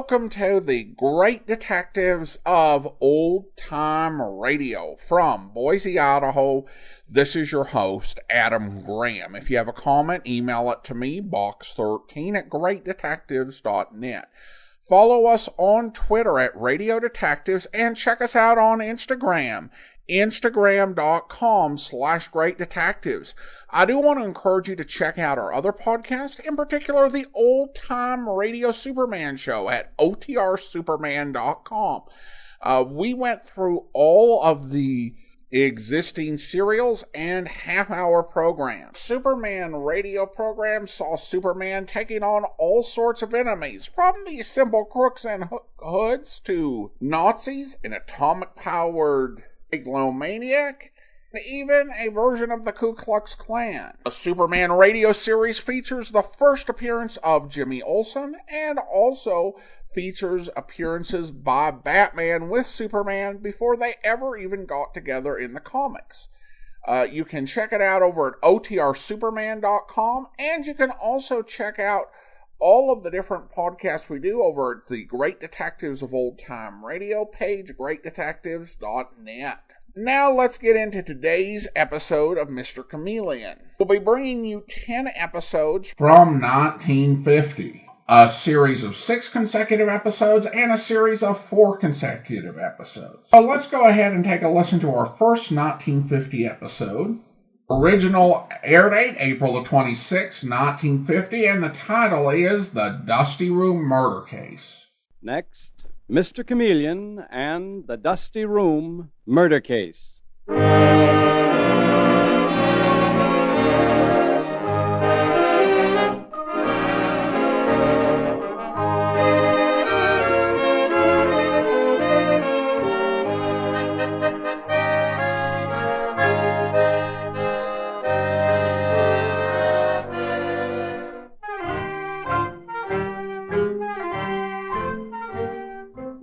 welcome to the Great Detectives of Old Time Radio from Boise, Idaho. This is your host, Adam Graham. If you have a comment, email it to me, box13@greatdetectives.net. Follow us on Twitter at Radio Detectives and check us out on Instagram, Instagram.com/Great Detectives. I do want to encourage you to check out our other podcast, in particular the Old Time Radio Superman show at otrsuperman.com. We went through all of the existing serials and half-hour programs. Superman radio program saw Superman taking on all sorts of enemies, from the simple crooks and hoods to Nazis, an atomic-powered megalomaniac, even a version of the Ku Klux Klan. The Superman radio series features the first appearance of Jimmy Olsen and also features appearances by Batman with Superman before they ever even got together in the comics. You can check it out over at otrsuperman.com, and you can also check out all of the different podcasts we do over at the Great Detectives of Old Time Radio page, greatdetectives.net. Now let's get into today's episode of Mr. Chameleon. We'll be bringing you 10 episodes from 1950. A series of 6 consecutive episodes and a series of 4 consecutive episodes. So let's go ahead and take a listen to our first 1950 episode. Original air date, April the 26th, 1950, and the title is The Dusty Room Murder Case. Next, Mr. Chameleon and The Dusty Room Murder Case.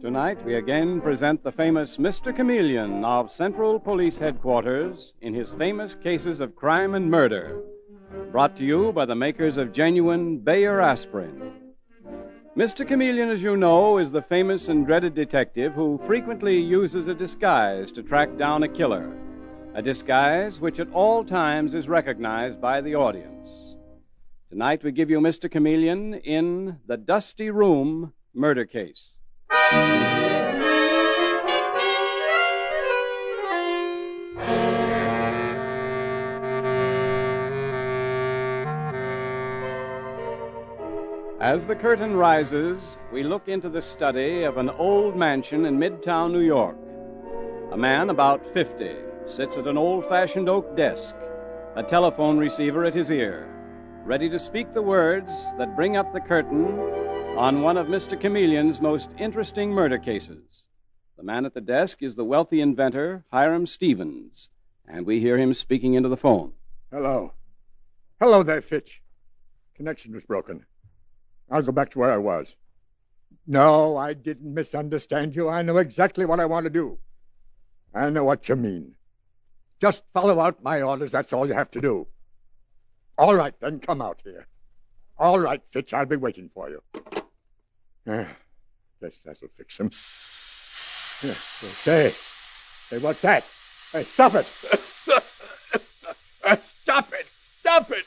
Tonight, we again present the famous Mr. Chameleon of Central Police Headquarters in his famous cases of crime and murder, brought to you by the makers of genuine Bayer aspirin. Mr. Chameleon, as you know, is the famous and dreaded detective who frequently uses a disguise to track down a killer, a disguise which at all times is recognized by the audience. Tonight, we give you Mr. Chameleon in The Dusty Room Murder Case. As the curtain rises, we look into the study of an old mansion in Midtown New York. A man about 50 sits at an old-fashioned oak desk, a telephone receiver at his ear, ready to speak the words that bring up the curtain on one of Mr. Chameleon's most interesting murder cases. The man at the desk is the wealthy inventor, Hiram Stevens, and we hear him speaking into the phone. Hello. Hello there, Fitch. Connection was broken. I'll go back to where I was. No, I didn't misunderstand you. I know exactly what I want to do. I know what you mean. Just follow out my orders. That's all you have to do. All right, then come out here. All right, Fitch, I'll be waiting for you. Guess that'll fix him. Say, what's that? Hey, stop it! Stop it! Stop it!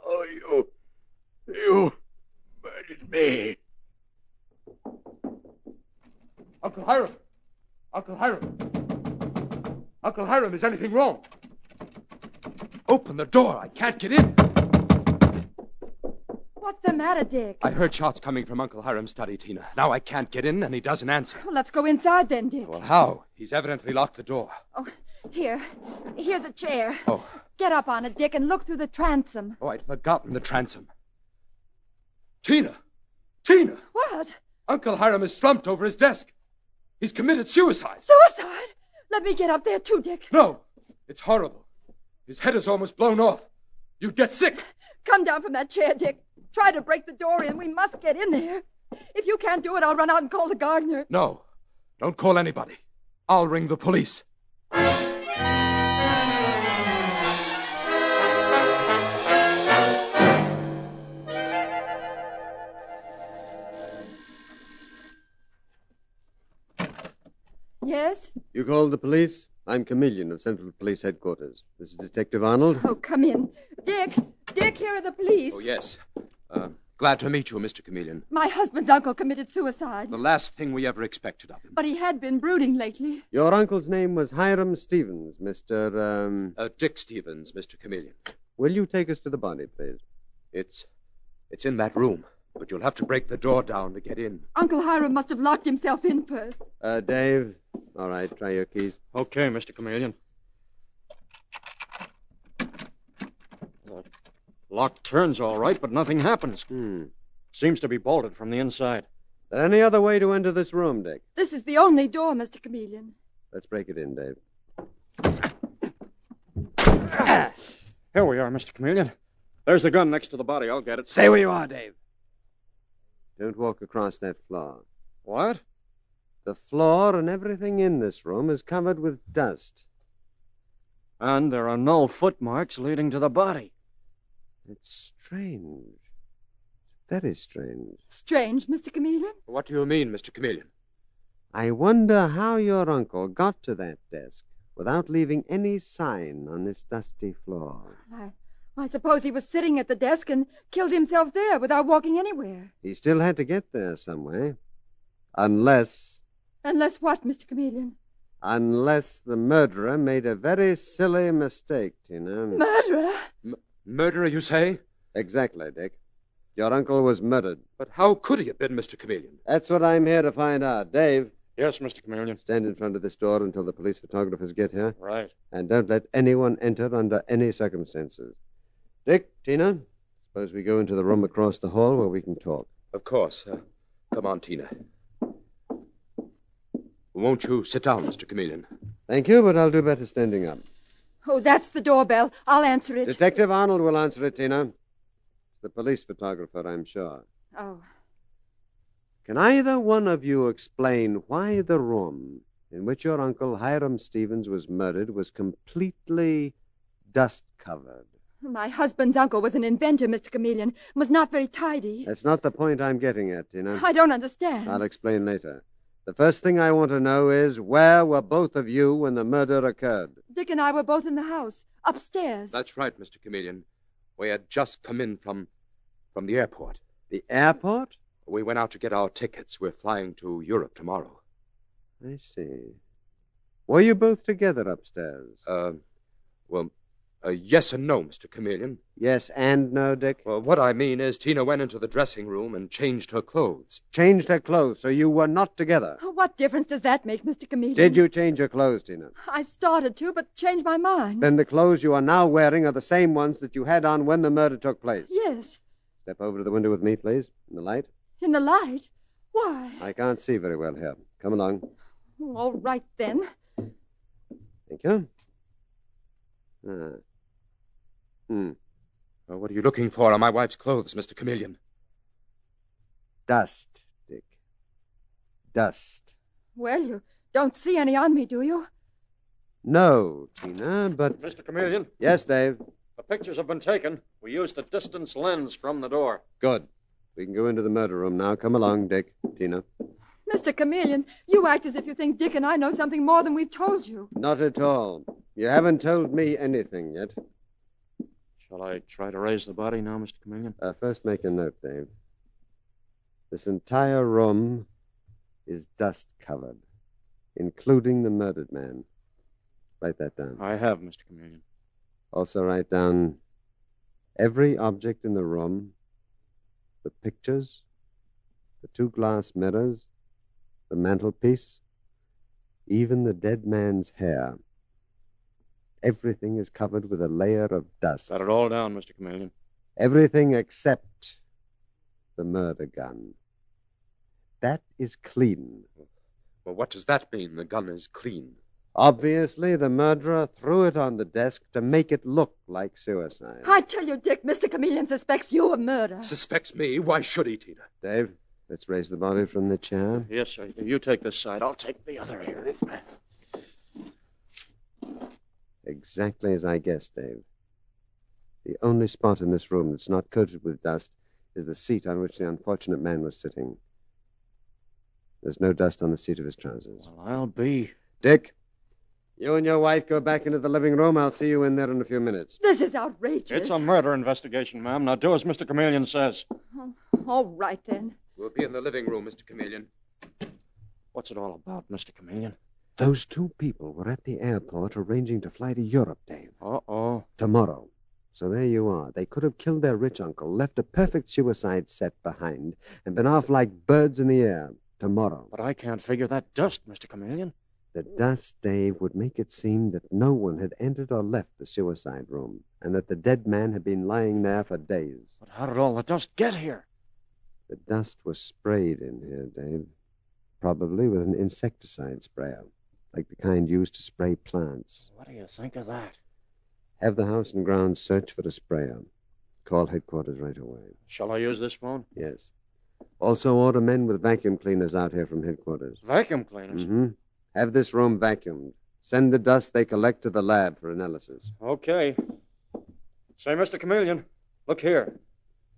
Oh, you murdered me. Uncle Hiram! Uncle Hiram! Uncle Hiram, is anything wrong? Open the door. I can't get in. What's the matter, Dick? I heard shots coming from Uncle Hiram's study, Tina. Now I can't get in, and he doesn't answer. Well, let's go inside then, Dick. Well, how? He's evidently locked the door. Oh, here's a chair. Oh. Get up on it, Dick, and look through the transom. Oh, I'd forgotten the transom. Tina! Tina! What? Uncle Hiram is slumped over his desk. He's committed suicide. Suicide? Let me get up there too, Dick. No, it's horrible. His head is almost blown off. You'd get sick. Come down from that chair, Dick. Try to break the door in. We must get in there. If you can't do it, I'll run out and call the gardener. No, don't call anybody. I'll ring the police. Yes? You called the police? I'm Chameleon of Central Police Headquarters. This is Detective Arnold. Oh, come in. Dick! Dick, here are the police. Oh, yes. Glad to meet you, Mr. Chameleon. My husband's uncle committed suicide. The last thing we ever expected of him. But he had been brooding lately. Your uncle's name was Hiram Stevens, Mr. Dick Stevens, Mr. Chameleon. Will you take us to the body, please? It's in that room, but you'll have to break the door down to get in. Uncle Hiram must have locked himself in first. Dave. All right, try your keys. Okay, Mr. Chameleon. Lock turns all right, but nothing happens. Seems to be bolted from the inside. Is there any other way to enter this room, Dick? This is the only door, Mr. Chameleon. Let's break it in, Dave. Here we are, Mr. Chameleon. There's the gun next to the body. I'll get it. Stay where you are, Dave. Don't walk across that floor. What? The floor and everything in this room is covered with dust. And there are no footmarks leading to the body. It's strange. Very strange. Strange, Mr. Chameleon? What do you mean, Mr. Chameleon? I wonder how your uncle got to that desk without leaving any sign on this dusty floor. I suppose he was sitting at the desk and killed himself there without walking anywhere. He still had to get there some way. Unless what, Mr. Chameleon? Unless the murderer made a very silly mistake, Tina. Murderer? Murderer, you say? Exactly, Dick. Your uncle was murdered. But how could he have been, Mr. Chameleon? That's what I'm here to find out. Dave. Yes, Mr. Chameleon. Stand in front of this door until the police photographers get here. Right. And don't let anyone enter under any circumstances. Dick, Tina, suppose we go into the room across the hall where we can talk. Of course. Come on, Tina. Won't you sit down, Mr. Chameleon? Thank you, but I'll do better standing up. Oh, that's the doorbell. I'll answer it. Detective Arnold will answer it, Tina. The police photographer, I'm sure. Oh. Can either one of you explain why the room in which your uncle Hiram Stevens was murdered was completely dust-covered? My husband's uncle was an inventor, Mr. Chameleon. Was not very tidy. That's not the point I'm getting at, Tina. I don't understand. I'll explain later. The first thing I want to know is, where were both of you when the murder occurred? Dick and I were both in the house, upstairs. That's right, Mr. Chameleon. We had just come in from the airport. The airport? We went out to get our tickets. We're flying to Europe tomorrow. I see. Were you both together upstairs? Yes and no, Mr. Chameleon. Yes and no, Dick? Well, what I mean is Tina went into the dressing room and changed her clothes. Changed her clothes, so you were not together? What difference does that make, Mr. Chameleon? Did you change your clothes, Tina? I started to, but changed my mind. Then the clothes you are now wearing are the same ones that you had on when the murder took place? Yes. Step over to the window with me, please, in the light. In the light? Why? I can't see very well here. Come along. All right, then. Thank you. Well, what are you looking for on my wife's clothes, Mr. Chameleon? Dust, Dick. Dust. Well, you don't see any on me, do you? No, Tina, but... Mr. Chameleon? Yes, Dave? The pictures have been taken. We used a distance lens from the door. Good. We can go into the murder room now. Come along, Dick. Tina. Mr. Chameleon, you act as if you think Dick and I know something more than we've told you. Not at all. You haven't told me anything yet. Shall I try to raise the body now, Mr. Chameleon? First, make a note, Dave. This entire room is dust-covered, including the murdered man. Write that down. I have, Mr. Chameleon. Also write down every object in the room, the pictures, the 2 glass mirrors, the mantelpiece, even the dead man's hair. Everything is covered with a layer of dust. Got it all down, Mr. Chameleon. Everything except the murder gun. That is clean. Well, what does that mean, the gun is clean? Obviously, the murderer threw it on the desk to make it look like suicide. I tell you, Dick, Mr. Chameleon suspects you of murder. Suspects me? Why should he, Tina? Dave, let's raise the body from the chair. Yes, sir. You take this side. I'll take the other here. Exactly as I guessed, Dave. The only spot in this room that's not coated with dust is the seat on which the unfortunate man was sitting. There's no dust on the seat of his trousers. Well, I'll be... Dick, you and your wife go back into the living room. I'll see you in there in a few minutes. This is outrageous. It's a murder investigation, ma'am. Now do as Mr. Chameleon says. Oh, all right, then. We'll be in the living room, Mr. Chameleon. What's it all about, Mr. Chameleon? Those two people were at the airport arranging to fly to Europe, Dave. Uh-oh. Tomorrow. So there you are. They could have killed their rich uncle, left a perfect suicide set behind, and been off like birds in the air. Tomorrow. But I can't figure that dust, Mr. Chameleon. The dust, Dave, would make it seem that no one had entered or left the suicide room, and that the dead man had been lying there for days. But how did all the dust get here? The dust was sprayed in here, Dave. Probably with an insecticide sprayer, like the kind used to spray plants. What do you think of that? Have the house and grounds search for the sprayer. Call headquarters right away. Shall I use this phone? Yes. Also order men with vacuum cleaners out here from headquarters. Vacuum cleaners? Mm-hmm. Have this room vacuumed. Send the dust they collect to the lab for analysis. Okay. Say, Mr. Chameleon, look here.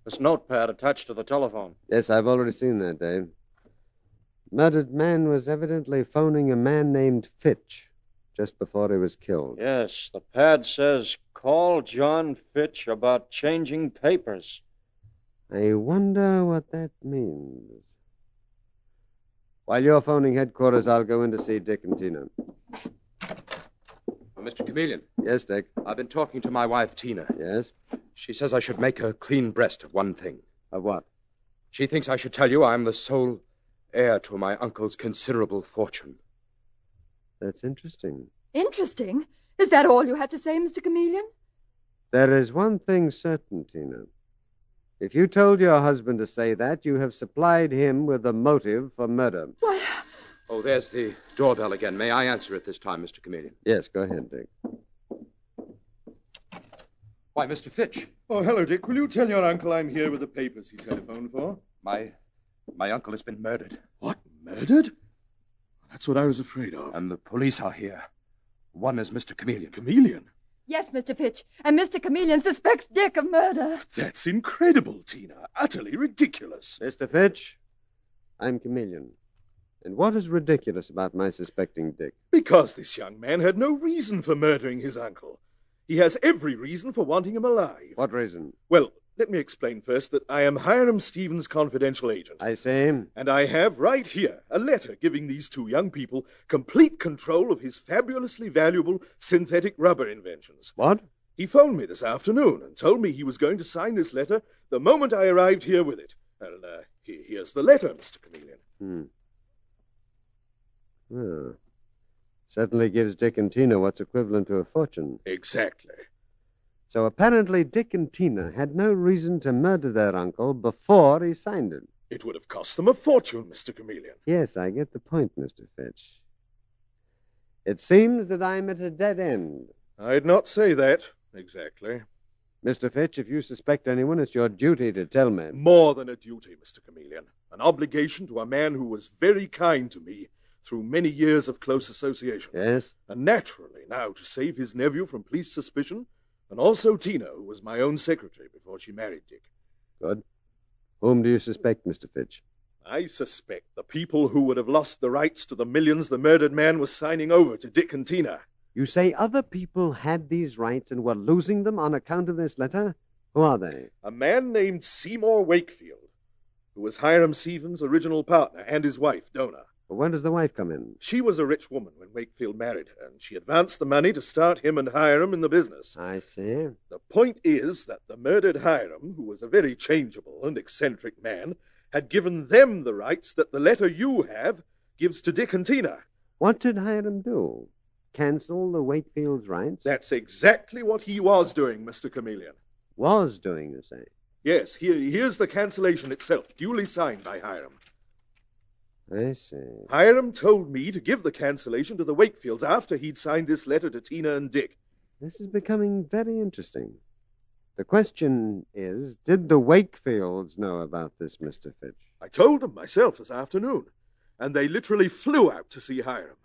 This notepad attached to the telephone. Yes, I've already seen that, Dave. Murdered man was evidently phoning a man named Fitch just before he was killed. Yes, the pad says, call John Fitch about changing papers. I wonder what that means. While you're phoning headquarters, I'll go in to see Dick and Tina. Mr. Chameleon, Yes, Dick. I've been talking to my wife, Tina. Yes? She says I should make a clean breast of one thing. Of what? She thinks I should tell you I'm the sole heir to my uncle's considerable fortune. That's interesting. Interesting? Is that all you have to say, Mr. Chameleon? There is one thing certain, Tina. If you told your husband to say that, you have supplied him with a motive for murder. Why, Oh, there's the doorbell again. May I answer it this time, Mr. Chameleon? Yes, go ahead, Dick. Why, Mr. Fitch. Oh, hello, Dick. Will you tell your uncle I'm here with the papers he telephoned for? My uncle has been murdered. What? Murdered? That's what I was afraid of. And the police are here. One is Mr. Chameleon. Chameleon? yes, Mr. Fitch, and Mr. Chameleon suspects Dick of murder. That's incredible, Tina. Utterly ridiculous. Mr. Fitch, I'm Chameleon. And what is ridiculous about my suspecting Dick? Because this young man had no reason for murdering his uncle. He has every reason for wanting him alive. What reason? Well, let me explain first that I am Hiram Stevens' confidential agent. I say, And I have right here a letter giving these two young people complete control of his fabulously valuable synthetic rubber inventions. what? He phoned me this afternoon and told me he was going to sign this letter the moment I arrived here with it. And here's the letter, Mr. Chameleon. Well, certainly gives Dick and Tina what's equivalent to a fortune. Exactly. So apparently Dick and Tina had no reason to murder their uncle before he signed it. It would have cost them a fortune, Mr. Chameleon. Yes, I get the point, Mr. Fitch. It seems that I'm at a dead end. I'd not say that, exactly. Mr. Fitch, if you suspect anyone, it's your duty to tell me. More than a duty, Mr. Chameleon. An obligation to a man who was very kind to me through many years of close association. Yes? And naturally, now, to save his nephew from police suspicion, and also Tina, who was my own secretary before she married Dick. Good. Whom do you suspect, Mr. Fitch? I suspect the people who would have lost the rights to the millions the murdered man was signing over to Dick and Tina. You say other people had these rights and were losing them on account of this letter? Who are they? A man named Seymour Wakefield, who was Hiram Stevens' original partner, and his wife, Donna. Well, when does the wife come in? She was a rich woman when Wakefield married her, and she advanced the money to start him and Hiram in the business. I see. The point is that the murdered Hiram, who was a very changeable and eccentric man, had given them the rights that the letter you have gives to Dick and Tina. What did Hiram do? Cancel the Wakefield's rights? That's exactly what he was doing, Mr. Chameleon. Was doing, you say? Yes, here's the cancellation itself, duly signed by Hiram. I see. Hiram told me to give the cancellation to the Wakefields after he'd signed this letter to Tina and Dick. This is becoming very interesting. The question is, did the Wakefields know about this, Mr. Fitch? I told them myself this afternoon, and they literally flew out to see Hiram.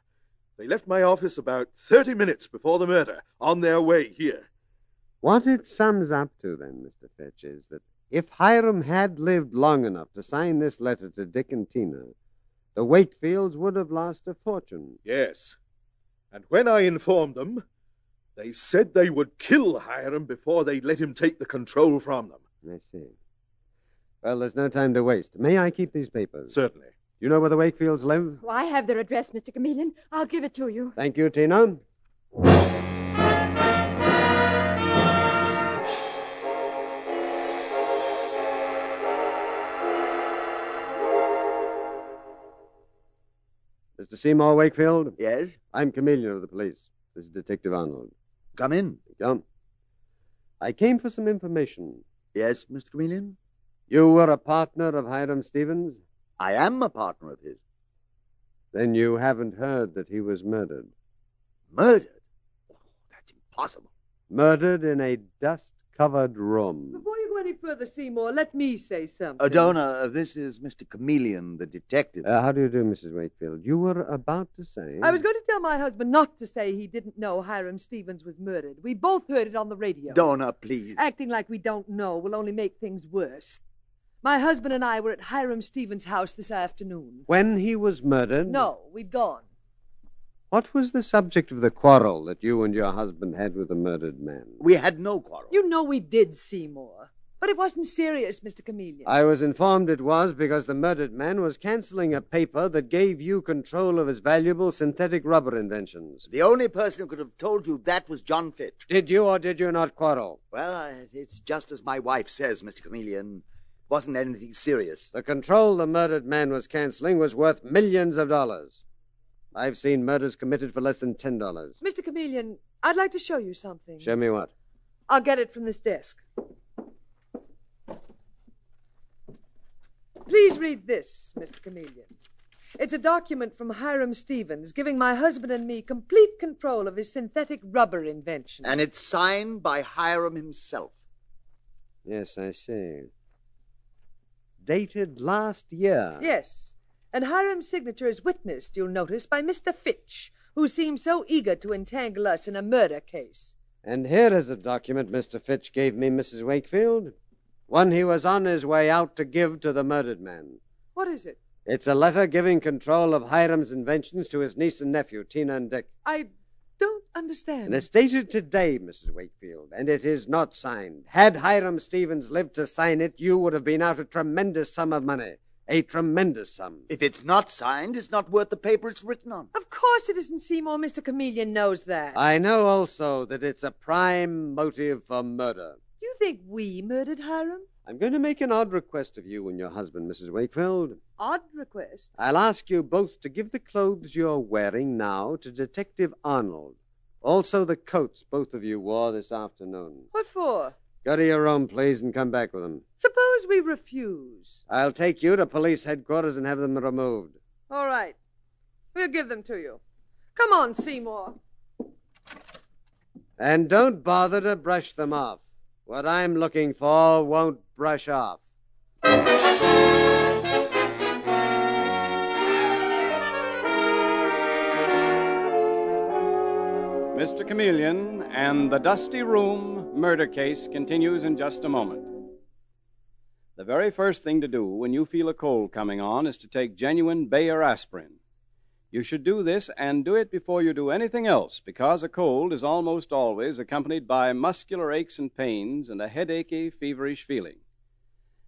They left my office about 30 minutes before the murder, on their way here. What it sums up to, then, Mr. Fitch, is that if Hiram had lived long enough to sign this letter to Dick and Tina, The Wakefields would have lost a fortune. Yes. And when I informed them, they said they would kill Hiram before they'd let him take the control from them. I see. Well, there's no time to waste. May I keep these papers? Certainly. You know where the Wakefields live? Oh, I have their address, Mr. Chameleon. I'll give it to you. Thank you, Tina. Mr. Seymour Wakefield? Yes? I'm Chameleon of the police. This is Detective Arnold. Come in. Come. I came for some information. Yes, Mr. Chameleon? You were a partner of Hiram Stevens? I am a partner of his. Then you haven't heard that he was murdered. Murdered? Oh, that's impossible. Murdered in a dust-covered room. Before you go any further, Seymour, let me say something. Donna, this is Mr. Chameleon, the detective. How do you do, Mrs. Wakefield? You were about to say... I was going to tell my husband not to say he didn't know Hiram Stevens was murdered. We both heard it on the radio. Donna, please. Acting like we don't know will only make things worse. My husband and I were at Hiram Stevens' house this afternoon. When he was murdered? No, we'd gone. What was the subject of the quarrel that you and your husband had with the murdered man? We had no quarrel. You know we did, Seymour. But it wasn't serious, Mr. Chameleon. I was informed it was because the murdered man was canceling a paper that gave you control of his valuable synthetic rubber inventions. The only person who could have told you that was John Fitch. Did you or did you not quarrel? Well, it's just as my wife says, Mr. Chameleon. Wasn't anything serious. The control the murdered man was canceling was worth millions of dollars. I've seen murders committed for less than $10. Mr. Chameleon, I'd like to show you something. Show me what? I'll get it from this desk. Please read this, Mr. Chameleon. It's a document from Hiram Stevens giving my husband and me complete control of his synthetic rubber inventions. And it's signed by Hiram himself. Yes, I see. Dated last year. Yes, and Hiram's signature is witnessed, you'll notice, by Mr. Fitch, who seems so eager to entangle us in a murder case. And here is a document Mr. Fitch gave me, Mrs. Wakefield. One he was on his way out to give to the murdered man. What is it? It's a letter giving control of Hiram's inventions to his niece and nephew, Tina and Dick. I don't understand. And it's dated today, Mrs. Wakefield, and it is not signed. Had Hiram Stevens lived to sign it, you would have been out a tremendous sum of money. A tremendous sum. If it's not signed, it's not worth the paper it's written on. Of course it isn't, Seymour. Mr. Chameleon knows that. I know also that it's a prime motive for murder. You think we murdered Hiram? I'm going to make an odd request of you and your husband, Mrs. Wakefield. Odd request? I'll ask you both to give the clothes you're wearing now to Detective Arnold. Also the coats both of you wore this afternoon. What for? Go to your room, please, and come back with them. Suppose we refuse. I'll take you to police headquarters and have them removed. All right. We'll give them to you. Come on, Seymour. And don't bother to brush them off. What I'm looking for won't brush off. Mr. Chameleon and the Dusty Room murder case continues in just a moment. The very first thing to do when you feel a cold coming on is to take genuine Bayer aspirin. You should do this and do it before you do anything else, because a cold is almost always accompanied by muscular aches and pains and a headachy, feverish feeling.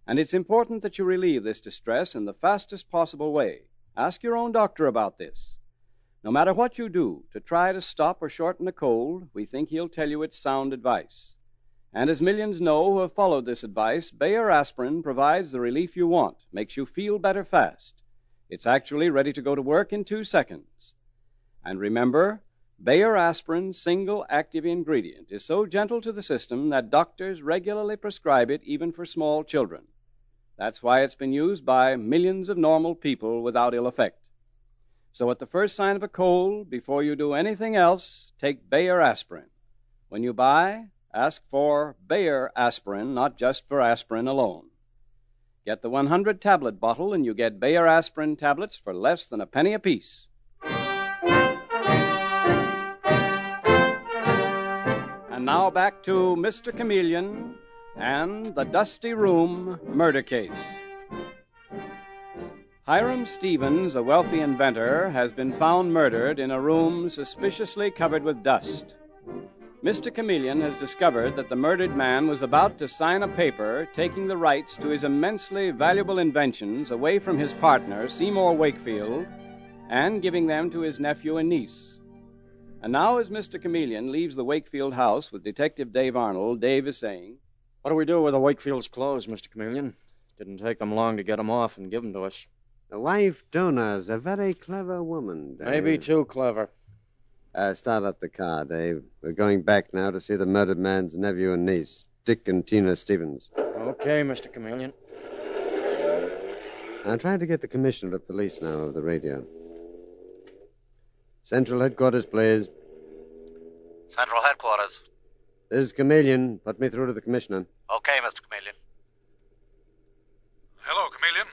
And it's important that you relieve this distress in the fastest possible way. Ask your own doctor about this. No matter what you do to try to stop or shorten a cold, we think he'll tell you it's sound advice. And as millions know who have followed this advice, Bayer aspirin provides the relief you want, makes you feel better fast. It's actually ready to go to work in 2 seconds. And remember, Bayer aspirin's single active ingredient is so gentle to the system that doctors regularly prescribe it even for small children. That's why it's been used by millions of normal people without ill effect. So at the first sign of a cold, before you do anything else, take Bayer aspirin. When you buy, ask for Bayer aspirin, not just for aspirin alone. Get the 100-tablet bottle and you get Bayer aspirin tablets for less than a penny apiece. And now back to Mr. Chameleon and the Dusty Room murder case. Hiram Stevens, a wealthy inventor, has been found murdered in a room suspiciously covered with dust. Mr. Chameleon has discovered that the murdered man was about to sign a paper taking the rights to his immensely valuable inventions away from his partner, Seymour Wakefield, and giving them to his nephew and niece. And now, as Mr. Chameleon leaves the Wakefield house with Detective Dave Arnold, Dave is saying, "What do we do with the Wakefield's clothes, Mr. Chameleon? Didn't take them long to get them off and give them to us." The wife, Dona's a very clever woman, Dave. Maybe too clever. Start up the car, Dave. We're going back now to see the murdered man's nephew and niece, Dick and Tina Stevens. Okay, Mr. Chameleon. I'm trying to get the commissioner of police now over the radio. Central headquarters, please. Central headquarters. This is Chameleon. Put me through to the commissioner. Okay, Mr. Chameleon. Hello, Chameleon.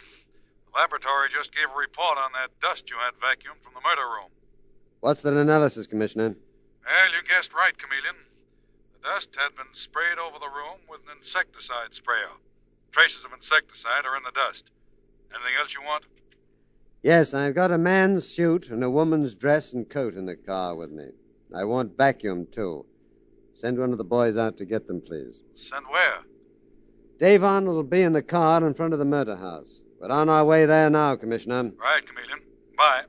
The laboratory just gave a report on that dust you had vacuumed from the murder room. What's that analysis, Commissioner? Well, you guessed right, Chameleon. The dust had been sprayed over the room with an insecticide sprayer. Traces of insecticide are in the dust. Anything else you want? Yes, I've got a man's suit and a woman's dress and coat in the car with me. I want vacuum, too. Send one of the boys out to get them, please. Send where? Dave Arnold will be in the car in front of the murder house. We're on our way there now, Commissioner. Right, Chameleon. Bye.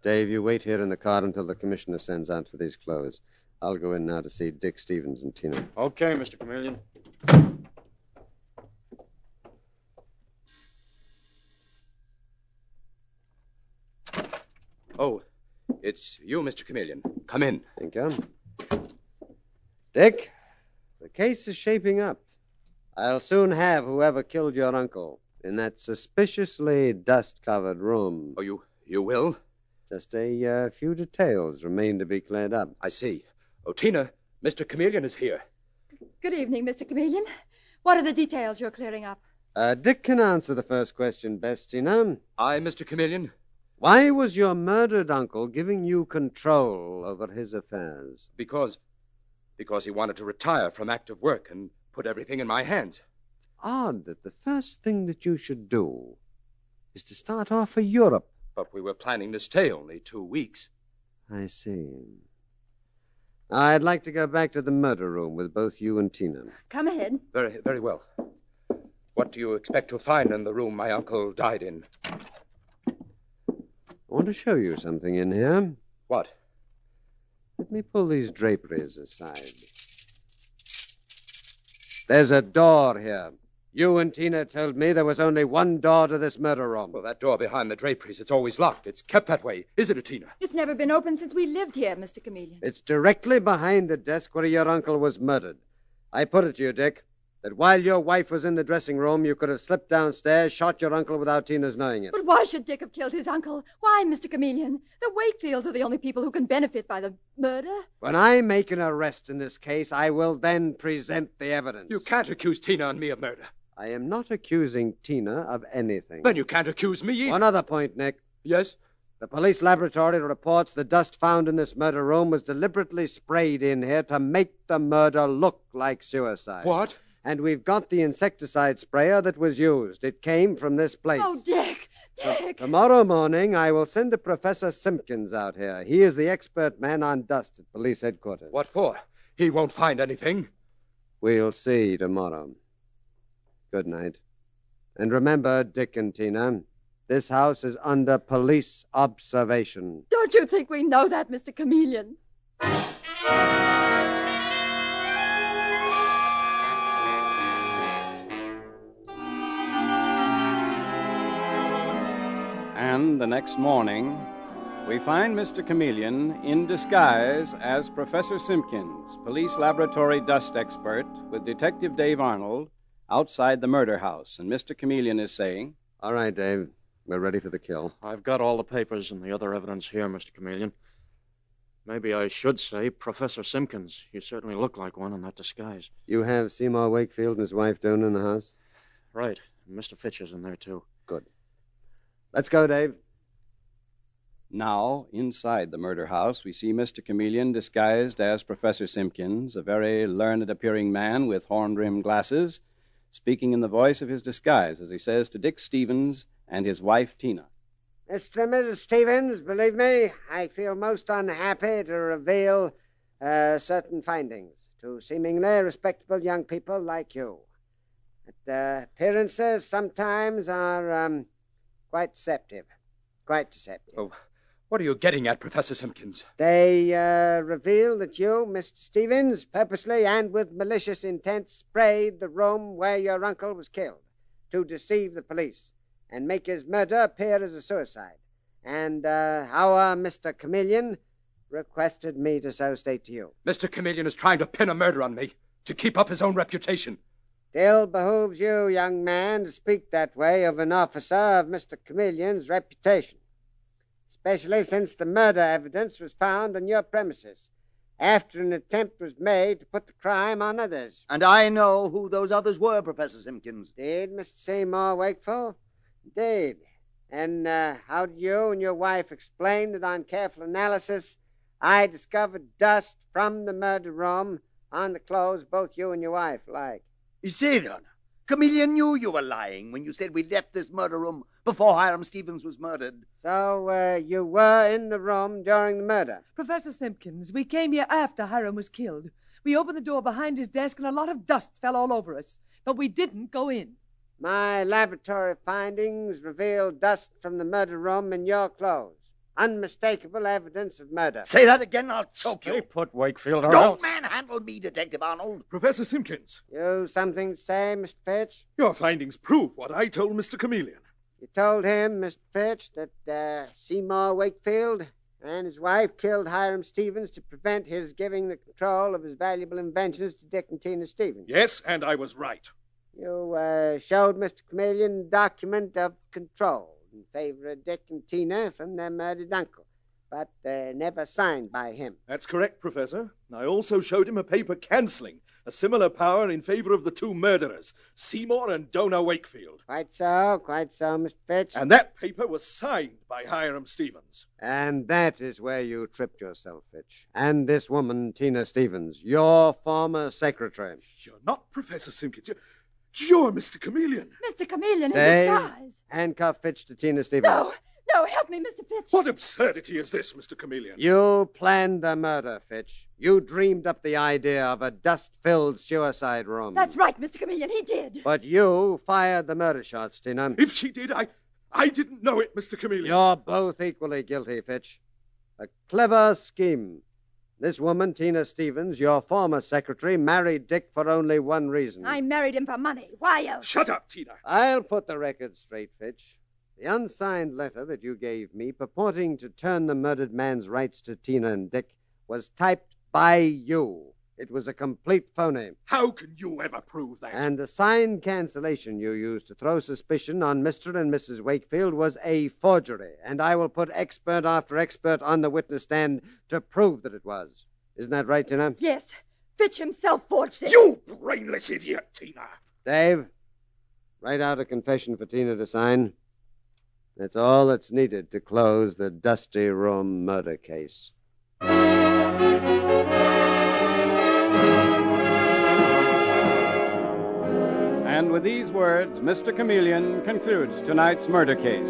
Dave, you wait here in the car until the commissioner sends out for these clothes. I'll go in now to see Dick Stevens and Tina. Okay, Mr. Chameleon. Oh, it's you, Mr. Chameleon. Come in. Thank you. Dick, the case is shaping up. I'll soon have whoever killed your uncle in that suspiciously dust-covered room. Oh, you will? Just a few details remain to be cleared up. I see. Oh, Tina, Mr. Chameleon is here. Good evening, Mr. Chameleon. What are the details you're clearing up? Dick can answer the first question best, Tina. I, Mr. Chameleon? Why was your murdered uncle giving you control over his affairs? Because he wanted to retire from active work and put everything in my hands. It's odd that the first thing that you should do is to start off for Europe. But we were planning to stay only 2 weeks. I see. I'd like to go back to the murder room with both you and Tina. Come ahead. Very, very well. What do you expect to find in the room my uncle died in? I want to show you something in here. What? Let me pull these draperies aside. There's a door here. You and Tina told me there was only one door to this murder room. Well, that door behind the draperies, it's always locked. It's kept that way. Isn't it, Tina? It's never been opened since we lived here, Mr. Chameleon. It's directly behind the desk where your uncle was murdered. I put it to you, Dick, that while your wife was in the dressing room, you could have slipped downstairs, shot your uncle without Tina's knowing it. But why should Dick have killed his uncle? Why, Mr. Chameleon? The Wakefields are the only people who can benefit by the murder. When I make an arrest in this case, I will then present the evidence. You can't accuse Tina and me of murder. I am not accusing Tina of anything. Then you can't accuse me either. One other point, Nick. Yes? The police laboratory reports the dust found in this murder room was deliberately sprayed in here to make the murder look like suicide. What? And we've got the insecticide sprayer that was used. It came from this place. Oh, Dick! Dick! Tomorrow morning, I will send a Professor Simpkins out here. He is the expert man on dust at police headquarters. What for? He won't find anything. We'll see tomorrow. Good night. And remember, Dick and Tina, this house is under police observation. Don't you think we know that, Mr. Chameleon? And the next morning, we find Mr. Chameleon in disguise as Professor Simpkins, police laboratory dust expert, with Detective Dave Arnold, outside the murder house. And Mr. Chameleon is saying, All right, Dave. We're ready for the kill. I've got all the papers and the other evidence here, Mr. Chameleon. Maybe I should say Professor Simpkins. You certainly look like one in that disguise. You have Seymour Wakefield and his wife Dona in the house? Right. And Mr. Fitch is in there, too. Good. Let's go, Dave. Now, inside the murder house, we see Mr. Chameleon disguised as Professor Simpkins, a very learned-appearing man with horn-rimmed glasses, speaking in the voice of his disguise as he says to Dick Stevens and his wife, Tina. Mr. and Mrs. Stevens, believe me, I feel most unhappy to reveal certain findings to seemingly respectable young people like you. But appearances sometimes are quite deceptive. Quite deceptive. Oh, what are you getting at, Professor Simpkins? They reveal that you, Mr. Stevens, purposely and with malicious intent sprayed the room where your uncle was killed to deceive the police and make his murder appear as a suicide. And our Mr. Chameleon requested me to so state to you. Mr. Chameleon is trying to pin a murder on me to keep up his own reputation. Still behooves you, young man, to speak that way of an officer of Mr. Chameleon's reputation, especially since the murder evidence was found on your premises after an attempt was made to put the crime on others. And I know who those others were, Professor Simpkins. Did Mr. Seymour Wakefield? Indeed. And how did you and your wife explain that on careful analysis I discovered dust from the murder room on the clothes both you and your wife like? You see, then, Chameleon knew you were lying when you said we left this murder room before Hiram Stevens was murdered. So you were in the room during the murder? Professor Simpkins, we came here after Hiram was killed. We opened the door behind his desk and a lot of dust fell all over us, but we didn't go in. My laboratory findings reveal dust from the murder room in your clothes. Unmistakable evidence of murder. Say that again, I'll choke you. Stay put, Wakefield, or Don't else... manhandle me, Detective Arnold. Professor Simpkins. You something to say, Mr. Fitch? Your findings prove what I told Mr. Chameleon. You told him, Mr. Fitch, that Seymour Wakefield and his wife killed Hiram Stevens to prevent his giving the control of his valuable inventions to Dick and Tina Stevens. Yes, and I was right. You showed Mr. Chameleon a document of control in favor of Dick and Tina from their murdered uncle, but never signed by him. That's correct, Professor. I also showed him a paper cancelling a similar power in favor of the two murderers, Seymour and Dona Wakefield. Quite so, Mr. Fitch. And that paper was signed by Hiram Stevens. And that is where you tripped yourself, Fitch. And this woman, Tina Stevens, your former secretary. You're not Professor Simpkins. You're Mr. Chameleon. Mr. Chameleon in disguise. Handcuff Fitch to Tina Stevens. No, help me, Mr. Fitch. What absurdity is this, Mr. Chameleon? You planned the murder, Fitch. You dreamed up the idea of a dust-filled suicide room. That's right, Mr. Chameleon, he did. But you fired the murder shots, Tina. If she did, I didn't know it, Mr. Chameleon. You're both equally guilty, Fitch. A clever scheme. This woman, Tina Stevens, your former secretary, married Dick for only one reason. I married him for money. Why else? Shut up, Tina. I'll put the record straight, Fitch. The unsigned letter that you gave me purporting to turn the murdered man's rights to Tina and Dick was typed by you. It was a complete phony. How can you ever prove that? And the signed cancellation you used to throw suspicion on Mr. and Mrs. Wakefield was a forgery, and I will put expert after expert on the witness stand to prove that it was. Isn't that right, Tina? Yes. Fitch himself forged it. You brainless idiot, Tina. Dave, write out a confession for Tina to sign. That's all that's needed to close the Dusty Room murder case. And with these words, Mr. Chameleon concludes tonight's murder case.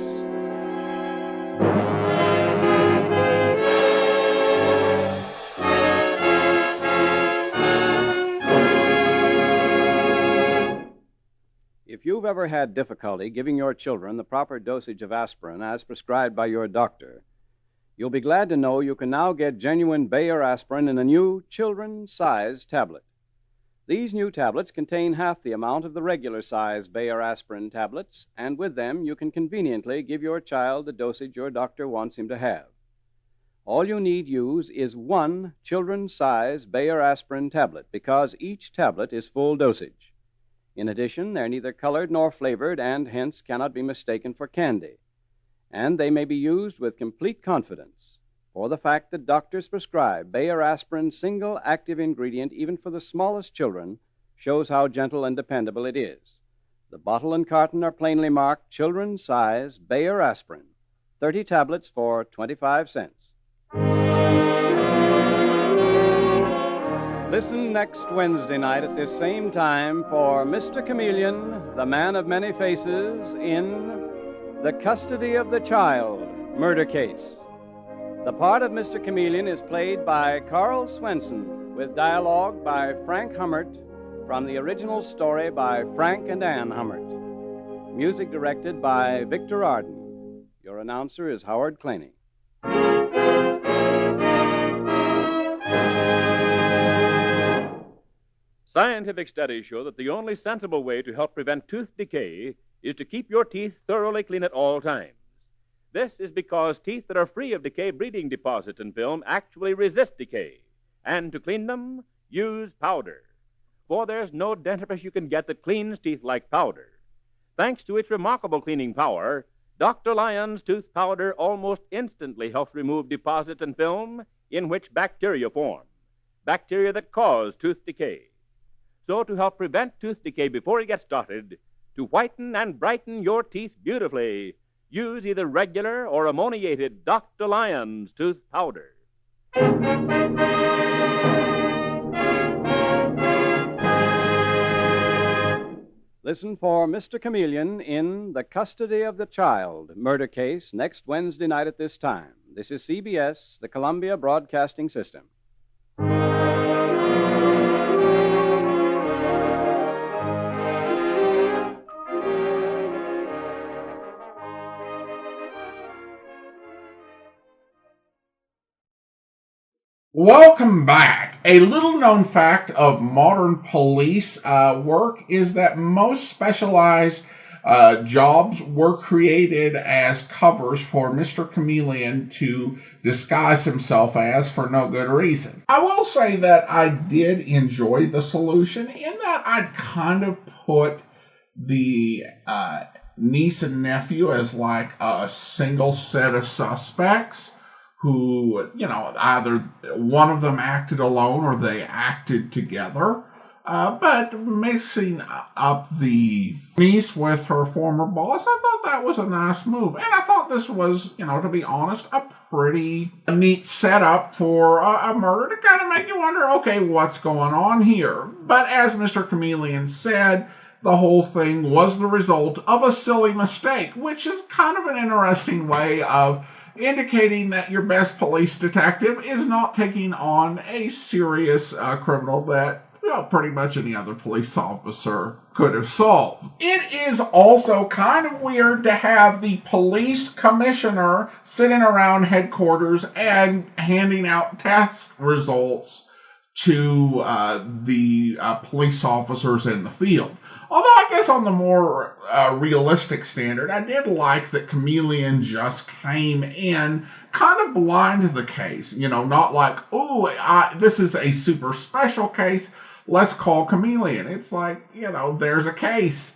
If you've ever had difficulty giving your children the proper dosage of aspirin as prescribed by your doctor, you'll be glad to know you can now get genuine Bayer aspirin in a new children's-size tablet. These new tablets contain half the amount of the regular-size Bayer aspirin tablets, and with them you can conveniently give your child the dosage your doctor wants him to have. All you need use is one children's-size Bayer aspirin tablet, because each tablet is full dosage. In addition, they're neither colored nor flavored and hence cannot be mistaken for candy. And they may be used with complete confidence, for the fact that doctors prescribe Bayer aspirin's single active ingredient even for the smallest children shows how gentle and dependable it is. The bottle and carton are plainly marked children's size Bayer aspirin, 30 tablets for 25 cents. Listen next Wednesday night at this same time for Mr. Chameleon, the man of many faces, in The Custody of the Child Murder Case. The part of Mr. Chameleon is played by Carl Swenson, with dialogue by Frank Hummert from the original story by Frank and Ann Hummert. Music directed by Victor Arden. Your announcer is Howard Claney. Scientific studies show that the only sensible way to help prevent tooth decay is to keep your teeth thoroughly clean at all times. This is because teeth that are free of decay-breeding deposits and film actually resist decay. And to clean them, use powder. For there's no dentifrice you can get that cleans teeth like powder. Thanks to its remarkable cleaning power, Dr. Lyon's tooth powder almost instantly helps remove deposits and film in which bacteria form, bacteria that cause tooth decay. So to help prevent tooth decay before it gets started, to whiten and brighten your teeth beautifully, use either regular or ammoniated Dr. Lyon's tooth powder. Listen for Mr. Chameleon in The Custody of the Child Murder Case next Wednesday night at this time. This is CBS, the Columbia Broadcasting System. Welcome back. A little-known fact of modern police work is that most specialized jobs were created as covers for Mr. Chameleon to disguise himself as for no good reason. I will say that I did enjoy the solution in that I'd kind of put the niece and nephew as like a single set of suspects who, either one of them acted alone or they acted together. But mixing up the niece with her former boss, I thought that was a nice move. And I thought this was, to be honest, a pretty neat setup for a murder to kind of make you wonder, okay, what's going on here? But as Mr. Chameleon said, the whole thing was the result of a silly mistake, which is kind of an interesting way of indicating that your best police detective is not taking on a serious criminal that, pretty much any other police officer could have solved. It is also kind of weird to have the police commissioner sitting around headquarters and handing out test results to the police officers in the field. Although I guess on the more realistic standard, I did like that Chameleon just came in kind of blind to the case. Not like, this is a super special case, let's call Chameleon. It's like, there's a case.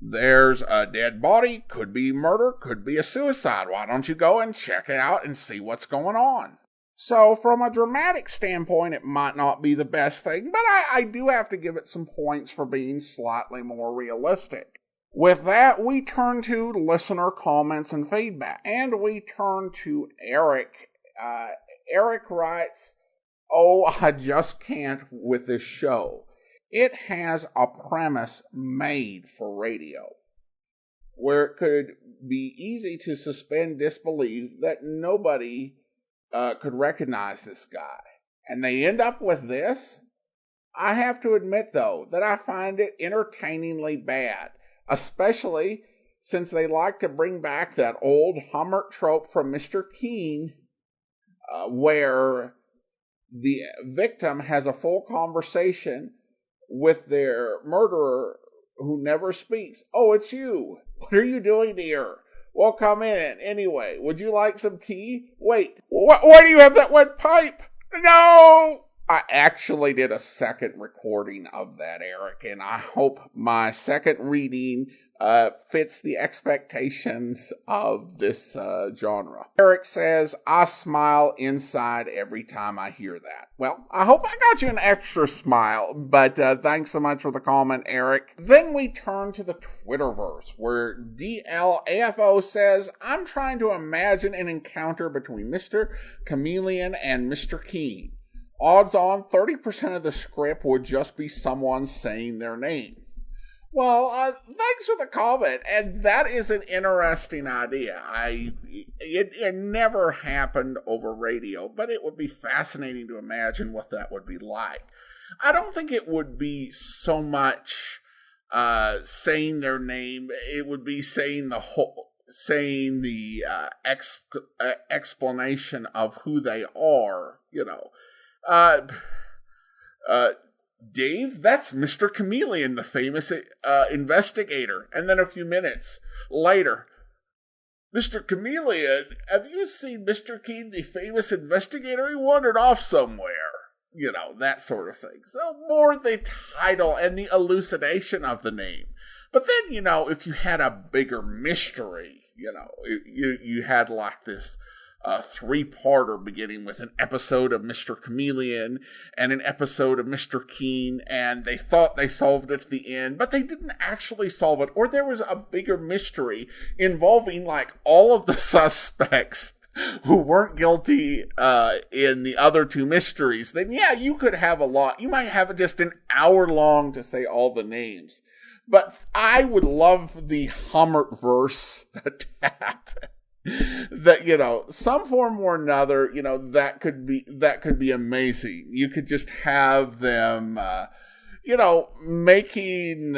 There's a dead body, could be murder, could be a suicide. Why don't you go and check it out and see what's going on? So from a dramatic standpoint, it might not be the best thing, but I do have to give it some points for being slightly more realistic. With that, we turn to listener comments and feedback, and we turn to Eric. Eric writes, I just can't with this show. It has a premise made for radio, where it could be easy to suspend disbelief that nobody could recognize this guy. And they end up with this? I have to admit, though, that I find it entertainingly bad, especially since they like to bring back that old Hummert trope from Mr. Keene, where the victim has a full conversation with their murderer who never speaks. Oh, it's you. What are you doing here? Well, come in. Anyway, would you like some tea? Wait, why do you have that wet pipe? No! I actually did a second recording of that, Eric, and I hope my second reading fits the expectations of this genre. Eric says, I smile inside every time I hear that. Well, I hope I got you an extra smile, but thanks so much for the comment, Eric. Then we turn to the Twitterverse, where DLAFO says, I'm trying to imagine an encounter between Mr. Chameleon and Mr. Keen. Odds on 30% of the script would just be someone saying their name. Well, thanks for the comment, and that is an interesting idea. It never happened over radio, but it would be fascinating to imagine what that would be like. I don't think it would be so much saying their name. It would be saying the explanation of who they are. Dave, that's Mr. Chameleon, the famous investigator. And then a few minutes later, Mr. Chameleon, have you seen Mr. Keen, the famous investigator? He wandered off somewhere. That sort of thing. So more the title and the elucidation of the name. But then, if you had a bigger mystery, you had like this three-parter beginning with an episode of Mr. Chameleon and an episode of Mr. Keen, and they thought they solved it at the end, but they didn't actually solve it, or there was a bigger mystery involving like all of the suspects who weren't guilty in the other two mysteries. Then yeah, you could have a lot. You might have just an hour long to say all the names. But I would love the Hummerverse to happen. That, some form or another, that could be amazing. You could just have them, making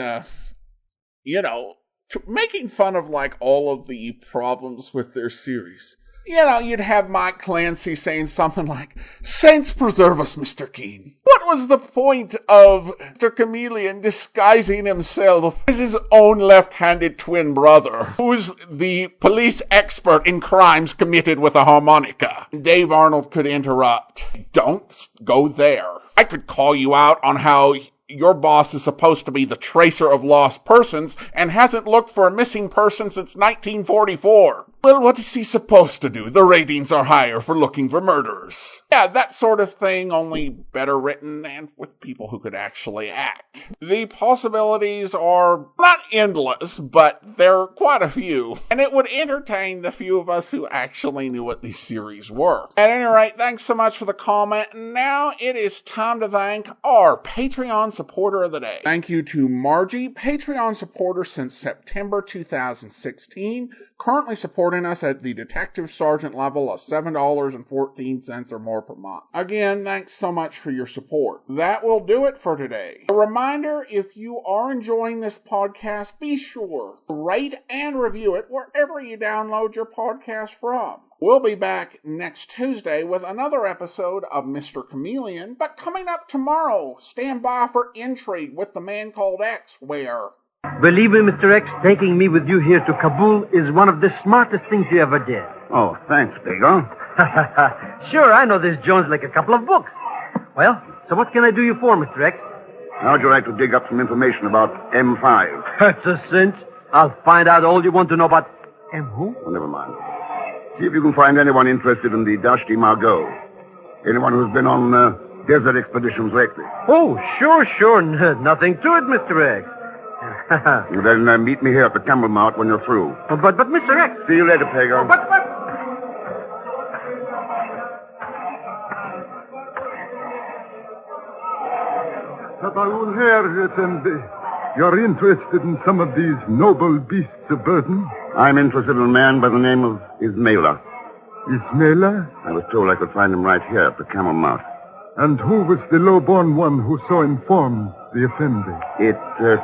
fun of like all of the problems with their series. You'd have Mike Clancy saying something like, Saints preserve us, Mr. Keen. What was the point of Mr. Chameleon disguising himself as his own left-handed twin brother, who's the police expert in crimes committed with a harmonica? Dave Arnold could interrupt. Don't go there. I could call you out on how your boss is supposed to be the tracer of lost persons and hasn't looked for a missing person since 1944. Well, what is he supposed to do? The ratings are higher for looking for murderers. Yeah, that sort of thing, only better written and with people who could actually act. The possibilities are not endless, but there are quite a few. And it would entertain the few of us who actually knew what these series were. At any rate, thanks so much for the comment. Now it is time to thank our Patreon supporter of the day. Thank you to Margie, Patreon supporter since September 2016, currently supporting us at the Detective Sergeant level of $7.14 or more per month. Again, thanks so much for your support. That will do it for today. A reminder, if you are enjoying this podcast, be sure to rate and review it wherever you download your podcast from. We'll be back next Tuesday with another episode of Mr. Chameleon, but coming up tomorrow, stand by for Intrigue with the Man Called X, where... Believe me, Mr. X, taking me with you here to Kabul is one of the smartest things you ever did. Oh, thanks, Bigo. Sure, I know this Jones like a couple of books. Well, so what can I do you for, Mr. X? How would you like to dig up some information about M5? That's a cinch. I'll find out all you want to know about... M who? Oh, never mind. See if you can find anyone interested in the Dashti Margot. Anyone who's been on desert expeditions lately. Oh, sure. Nothing to it, Mr. X. Then meet me here at the Camel Mount when you're through. But Mr. X... See you later, Pago. But... Sataul here, Effendi. You're interested in some of these noble beasts of burden? I'm interested in a man by the name of Ismaila. Ismaila? I was told I could find him right here at the Camel Mount. And who was the low-born one who so informed the Effendi? It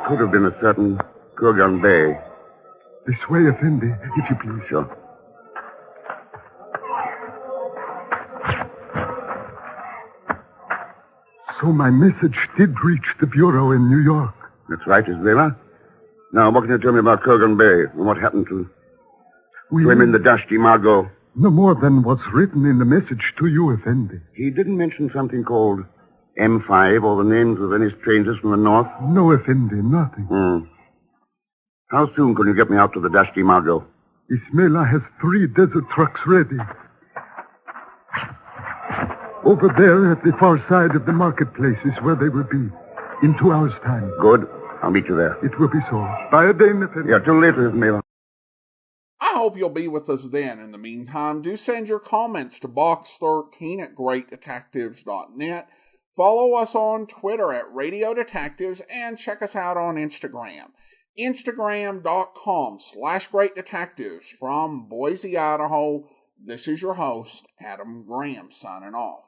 could have been a certain Kurgan Bey. This way, Effendi, if you please. Sure. So my message did reach the Bureau in New York. That's right, Ismaila. Now, what can you tell me about Kurgan Bey and what happened to him in the Dashti Margot? No more than what's written in the message to you, Effendi. He didn't mention something called M5 or the names of any strangers from the north? No, Effendi, nothing. How soon can you get me out to the Dashki Margot? Ismaila has 3 desert trucks ready. Over there at the far side of the marketplace is where they will be. In 2 hours' time. Good. I'll meet you there. It will be so. By a day, Nathan. Yeah, till later, Ismaila. I hope you'll be with us then. In the meantime, do send your comments to box13@greatdetectives.net. Follow us on Twitter at Radio Detectives and check us out on Instagram. Instagram.com/greatdetectives. From Boise, Idaho, this is your host, Adam Graham, signing off.